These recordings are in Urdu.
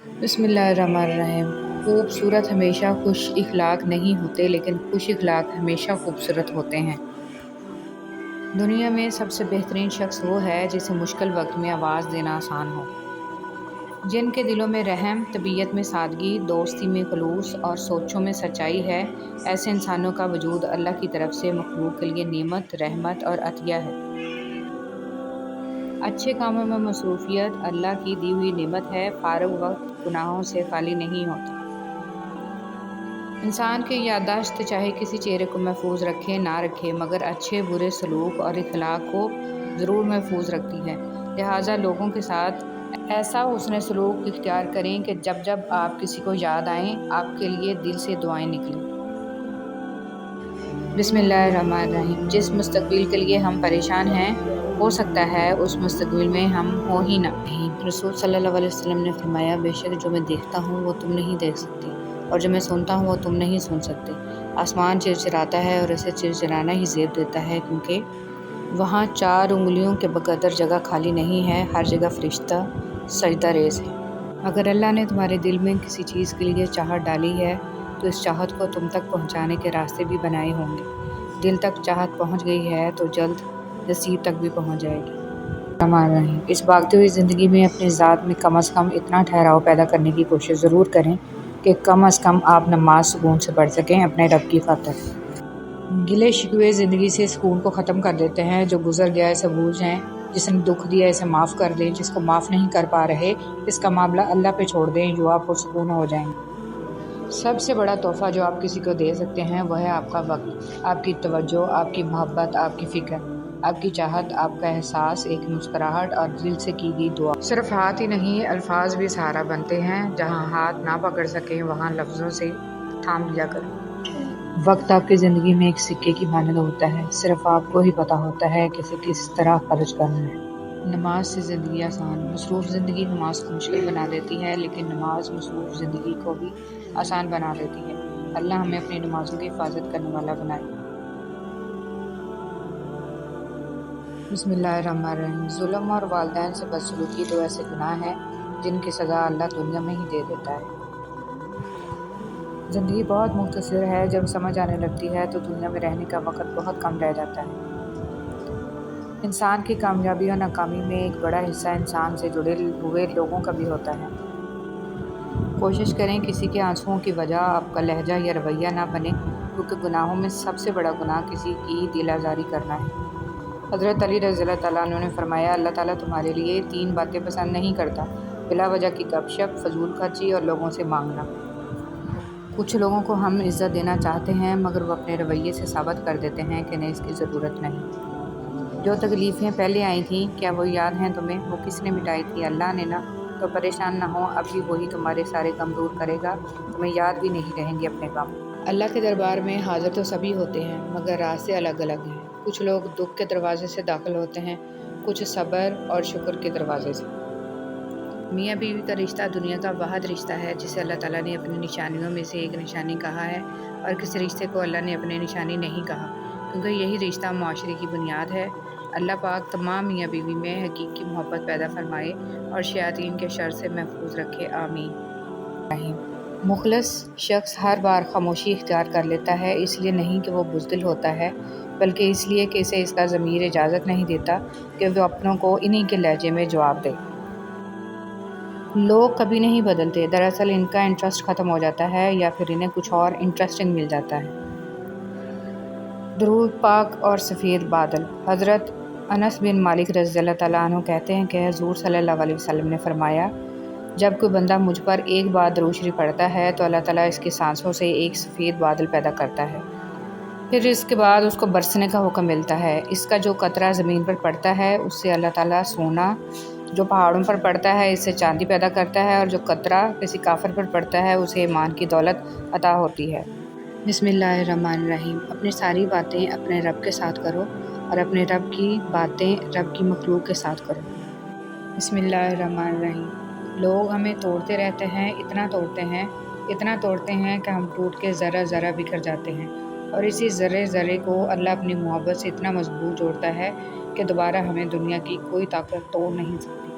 بسم اللہ الرحمن الرحیم۔ خوبصورت ہمیشہ خوش اخلاق نہیں ہوتے، لیکن خوش اخلاق ہمیشہ خوبصورت ہوتے ہیں۔ دنیا میں سب سے بہترین شخص وہ ہے جسے مشکل وقت میں آواز دینا آسان ہو، جن کے دلوں میں رحم، طبیعت میں سادگی، دوستی میں خلوص اور سوچوں میں سچائی ہے۔ ایسے انسانوں کا وجود اللہ کی طرف سے مخلوق کے لیے نعمت، رحمت اور عطیہ ہے۔ اچھے کاموں میں مصروفیت اللہ کی دی ہوئی نعمت ہے۔ فارغ وقت گناہوں سے خالی نہیں ہوتا۔ انسان کی یادداشت چاہے کسی چہرے کو محفوظ رکھے نہ رکھے، مگر اچھے برے سلوک اور اخلاق کو ضرور محفوظ رکھتی ہے۔ لہٰذا لوگوں کے ساتھ ایسا حسن سلوک اختیار کریں کہ جب جب آپ کسی کو یاد آئیں، آپ کے لیے دل سے دعائیں نکلیں۔ بسم اللہ الرحمن الرحیم۔ جس مستقبل کے لیے ہم پریشان ہیں، ہو سکتا ہے اس مستقبل میں ہم ہو ہی نہ۔ رسول صلی اللہ علیہ وسلم نے فرمایا، بے شک جو میں دیکھتا ہوں وہ تم نہیں دیکھ سکتی، اور جو میں سنتا ہوں وہ تم نہیں سن سکتے۔ آسمان چرچراتا ہے اور اسے چرچرانا ہی زیب دیتا ہے، کیونکہ وہاں 4 انگلیوں کے بقدر جگہ خالی نہیں ہے، ہر جگہ فرشتہ سجدہ ریز ہے۔ اگر اللہ نے تمہارے دل میں کسی چیز کے لیے چاہت ڈالی ہے تو اس چاہت کو تم تک پہنچانے کے راستے بھی بنائے ہوں گے۔ دل تک چاہت پہنچ گئی ہے تو جلد نصیب تک بھی پہنچ جائے گی۔ الرحمن الرحیم۔ اس بھاگتی ہوئی زندگی میں اپنی ذات میں کم از کم اتنا ٹھہراؤ پیدا کرنے کی کوشش ضرور کریں کہ کم از کم آپ نماز سکون سے پڑھ سکیں، اپنے رب کی خاطر۔ گلے شکوے زندگی سے سکون کو ختم کر دیتے ہیں۔ جو گزر گیا اسے بھول جائیں، جس نے دکھ دیا اسے معاف کر دیں، جس کو معاف نہیں کر پا رہے اس کا معاملہ اللہ پہ چھوڑ دیں، جو آپ پرسکون ہو جائیں گے۔ سب سے بڑا تحفہ جو آپ کسی کو دے سکتے ہیں وہ ہے آپ کا وقت، آپ کی توجہ، آپ کی محبت، آپ کی فکر، آپ کی چاہت، آپ کا احساس، ایک مسکراہٹ اور دل سے کی گئی دعا۔ صرف ہاتھ ہی نہیں، الفاظ بھی سہارا بنتے ہیں۔ جہاں ہاتھ نہ پکڑ سکیں وہاں لفظوں سے تھام لیا کریں۔ وقت آپ کی زندگی میں ایک سکے کی مانند ہوتا ہے، صرف آپ کو ہی پتہ ہوتا ہے کہ اسے کس طرح خرچ کرنا ہے۔ نماز سے زندگی آسان۔ مصروف زندگی نماز کو مشکل بنا دیتی ہے، لیکن نماز مصروف زندگی کو بھی آسان بنا دیتی ہے۔ اللہ ہمیں اپنی نمازوں کی حفاظت کرنے والا بنائے۔ بسم اللہ الرحمن الرحیم۔ ظلم اور والدین سے بدسلوکی 2 ایسے گناہ ہیں جن کی سزا اللہ دنیا میں ہی دے دیتا ہے۔ زندگی بہت مختصر ہے، جب سمجھ آنے لگتی ہے تو دنیا میں رہنے کا وقت بہت کم رہ جاتا ہے۔ انسان کی کامیابی اور ناکامی میں ایک بڑا حصہ انسان سے جڑے ہوئے لوگوں کا بھی ہوتا ہے۔ کوشش کریں کسی کے آنسوؤں کی وجہ آپ کا لہجہ یا رویہ نہ بنے، کیونکہ گناہوں میں سب سے بڑا گناہ کسی کی دل آزاری کرنا ہے۔ حضرت علی رضی اللہ تعالیٰ عنہ نے فرمایا، اللہ تعالیٰ تمہارے لیے 3 باتیں پسند نہیں کرتا: بلا وجہ کی گپ شپ، فضول خرچی اور لوگوں سے مانگنا۔ کچھ لوگوں کو ہم عزت دینا چاہتے ہیں مگر وہ اپنے رویے سے ثابت کر دیتے ہیں کہ انہیں اس کی ضرورت نہیں۔ جو تکلیفیں پہلے آئی تھیں کیا وہ یاد ہیں تمہیں؟ وہ کس نے مٹائی تھی؟ اللہ نے نا۔ تو پریشان نہ ہو، ابھی وہی تمہارے سارے غم دور کرے گا، تمہیں یاد بھی نہیں رہیں گے اپنے غم۔ اللہ کے دربار میں حاضر تو سبھی ہوتے ہیں مگر راستے الگ الگ ہیں۔ کچھ لوگ دکھ کے دروازے سے داخل ہوتے ہیں، کچھ صبر اور شکر کے دروازے سے۔ میاں بیوی کا رشتہ دنیا کا واحد رشتہ ہے جسے اللہ تعالیٰ نے اپنی نشانیوں میں سے ایک نشانی کہا ہے، اور کسی رشتے کو اللہ نے اپنی نشانی نہیں کہا، کیونکہ یہی رشتہ معاشرے کی بنیاد ہے۔ اللہ پاک تمام میاں بیوی میں حقیقی محبت پیدا فرمائے اور شیاطین کے شر سے محفوظ رکھے، آمین۔ مخلص شخص ہر بار خاموشی اختیار کر لیتا ہے، اس لیے نہیں کہ وہ بزدل ہوتا ہے، بلکہ اس لیے کہ اسے اس کا ضمیر اجازت نہیں دیتا کہ وہ اپنوں کو انہی کے لہجے میں جواب دے۔ لوگ کبھی نہیں بدلتے، دراصل ان کا انٹرسٹ ختم ہو جاتا ہے یا پھر انہیں کچھ اور انٹرسٹنگ مل جاتا ہے۔ درود پاک اور سفید بادل۔ حضرت انس بن مالک رضی اللہ تعالیٰ عنہ کہتے ہیں کہ حضور صلی اللہ علیہ وسلم نے فرمایا، جب کوئی بندہ مجھ پر ایک بار درود شریف پڑھتا ہے تو اللہ تعالیٰ اس کی سانسوں سے ایک سفید بادل پیدا کرتا ہے، پھر اس کے بعد اس کو برسنے کا حکم ملتا ہے۔ اس کا جو قطرہ زمین پر پڑتا ہے اس سے اللہ تعالیٰ سونا، جو پہاڑوں پر پڑتا ہے اس سے چاندی پیدا کرتا ہے، اور جو قطرہ کسی کافر پر پڑتا ہے اسے ایمان کی دولت عطا ہوتی ہے۔ بسم اللہ الرحمن الرحیم۔ اپنی ساری باتیں اپنے رب کے ساتھ کرو اور اپنے رب کی باتیں رب کی مخلوق کے ساتھ کرو۔ بسم اللہ الرحمن الرحیم۔ لوگ ہمیں توڑتے رہتے ہیں، اتنا توڑتے ہیں کہ ہم ٹوٹ کے ذرہ ذرہ بکھر جاتے ہیں، اور اسی ذرے ذرے کو اللہ اپنی محبت سے اتنا مضبوط جوڑتا ہے کہ دوبارہ ہمیں دنیا کی کوئی طاقت توڑ نہیں سکتی۔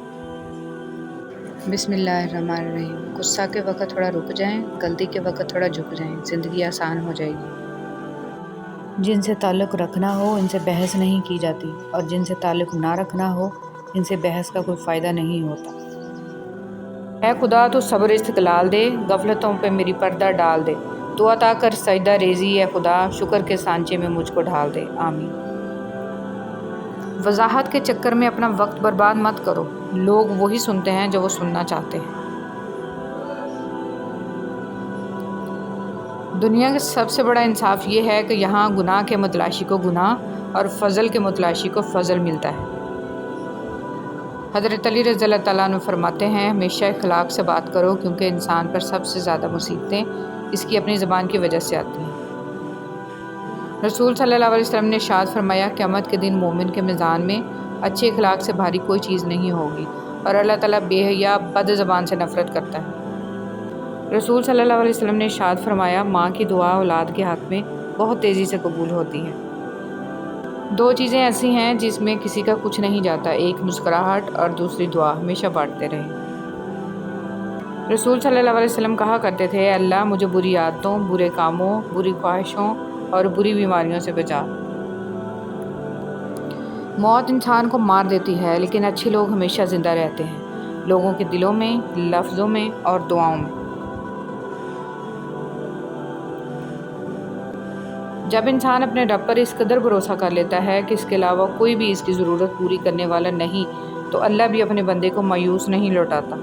بسم اللہ الرحمن الرحیم۔ غصہ کے وقت تھوڑا رک جائیں، غلطی کے وقت تھوڑا جھک جائیں، زندگی آسان ہو جائے گی۔ جن سے تعلق رکھنا ہو ان سے بحث نہیں کی جاتی، اور جن سے تعلق نہ رکھنا ہو ان سے بحث کا کوئی فائدہ نہیں ہوتا۔ اے خدا تو صبر استقلال دے، غفلتوں پہ میری پردہ ڈال دے، تو عطا کر سجدہ ریزی اے خدا، شکر کے سانچے میں مجھ کو ڈھال دے، آمین۔ وضاحت کے چکر میں اپنا وقت برباد مت کرو، لوگ وہی سنتے ہیں جو وہ سننا چاہتے ہیں۔ دنیا کا سب سے بڑا انصاف یہ ہے کہ یہاں گناہ کے متلاشی کو گناہ اور فضل کے متلاشی کو فضل ملتا ہے۔ حضرت علی رضی اللہ تعالیٰ عنہ فرماتے ہیں، ہمیشہ اخلاق سے بات کرو، کیونکہ انسان پر سب سے زیادہ مصیبتیں اس کی اپنی زبان کی وجہ سے آتی ہیں۔ رسول صلی اللہ علیہ وسلم نے ارشاد فرمایا، قیامت کے دن مومن کے میزان میں اچھے اخلاق سے بھاری کوئی چیز نہیں ہوگی، اور اللہ تعالیٰ بے حیا بد زبان سے نفرت کرتا ہے۔ رسول صلی اللہ علیہ وسلم نے ارشاد فرمایا، ماں کی دعا اولاد کے حق میں بہت تیزی سے قبول ہوتی ہے۔ دو چیزیں ایسی ہیں جس میں کسی کا کچھ نہیں جاتا، ایک مسکراہٹ اور دوسری دعا، ہمیشہ بانٹتے رہیں۔ رسول صلی اللہ علیہ وسلم کہا کرتے تھے، اے اللہ مجھے بری عادتوں، برے کاموں، بری خواہشوں اور بری بیماریوں سے بچا۔ موت انسان کو مار دیتی ہے، لیکن اچھے لوگ ہمیشہ زندہ رہتے ہیں، لوگوں کے دلوں میں، لفظوں میں اور دعاؤں میں۔ جب انسان اپنے رب پر اس قدر بھروسہ کر لیتا ہے کہ اس کے علاوہ کوئی بھی اس کی ضرورت پوری کرنے والا نہیں، تو اللہ بھی اپنے بندے کو مایوس نہیں لوٹاتا۔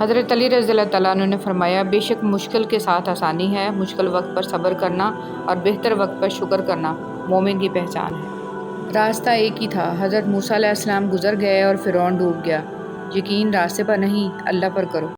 حضرت علی رضی اللہ تعالیٰ عنہ نے فرمایا، بے شک مشکل کے ساتھ آسانی ہے، مشکل وقت پر صبر کرنا اور بہتر وقت پر شکر کرنا مومن کی پہچان ہے۔ راستہ ایک ہی تھا، حضرت موسیٰ علیہ السلام گزر گئے اور فرعون ڈوب گیا۔ یقین راستے پر نہیں، اللہ پر کرو۔